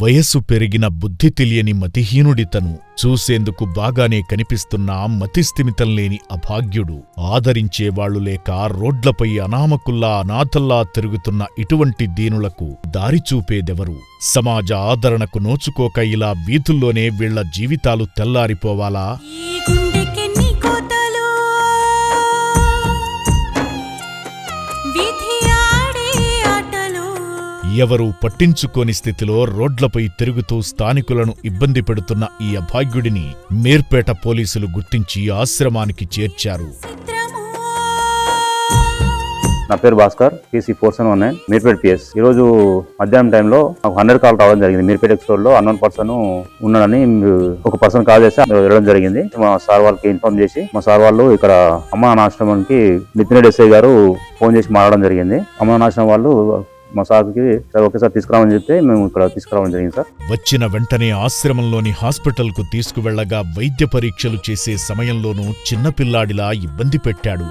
వయస్సు పెరిగిన బుద్ధి తెలియని మతిహీనుడితను చూసేందుకు బాగానే కనిపిస్తున్నా మతిస్థిమితం లేని అభాగ్యుడు. ఆదరించేవాళ్లు లేక రోడ్లపై అనామకుల్లా అనాథల్లా తిరుగుతున్న ఇటువంటి దీనులకు దారిచూపేదెవరు? సమాజ ఆదరణకు నోచుకోక ఇలా వీధుల్లోనే వీళ్ల జీవితాలు తెల్లారిపోవాలా? ఎవరూ పట్టించుకోని స్థితిలో రోడ్లపై తిరుగుతూ స్థానికులను ఇబ్బంది పెడుతున్న ఈ అభాగ్యుడిని మీర్పేట పోలీసులు గుర్తించి ఆశ్రమానికి చేర్చారు. నా పేరు భాస్కర్, PC 4719 మీర్పేట PS. ఈరోజు మధ్యాహ్నం టైంలో నాకు 100 కాల్ రావడం జరిగింది. మీర్పేట ఎక్స్టోర్ లో అన్నోన్ పర్సన్ ఉన్నాడని ఒక పర్సన్ కాల్ చేసి వెళ్ళడం జరిగింది. మా సార్ వాళ్ళకి ఇన్ఫార్మ్ చేసి మా సార్ వాళ్ళు ఇక్కడ అమ్మానాశ్రమానికి నితిన్ ఎస్ఐ గారు ఫోన్ చేసి మాట్లాడడం జరిగింది. అమ్మానాశ్రమం వాళ్ళు మా సార్కి ఒకేసారి తీసుకురావని చెప్తే మేము ఇక్కడ తీసుకురావడం జరిగింది సార్. వచ్చిన వెంటనే ఆశ్రమంలోని హాస్పిటల్కు తీసుకువెళ్లగా వైద్య పరీక్షలు చేసే సమయంలోనూ చిన్నపిల్లాడిలా ఇబ్బంది పెట్టాడు.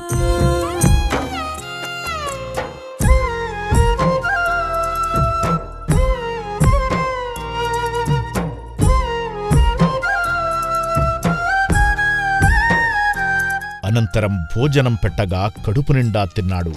అనంతరం భోజనం పెట్టగా కడుపు నిండా తిన్నాడు.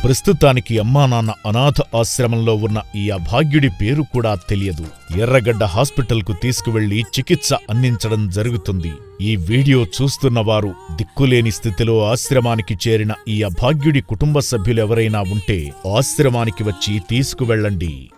ప్రస్తుతానికి అమ్మానాన్న అనాథ ఆశ్రమంలో ఉన్న ఈ అభాగ్యుడి పేరు కూడా తెలియదు. ఎర్రగడ్డ హాస్పిటల్కు తీసుకువెళ్లి చికిత్స అందించడం జరుగుతుంది. ఈ వీడియో చూస్తున్నవారు దిక్కులేని స్థితిలో ఆశ్రమానికి చేరిన ఈ అభాగ్యుడి కుటుంబ సభ్యులెవరైనా ఉంటే ఆశ్రమానికి వచ్చి తీసుకువెళ్లండి.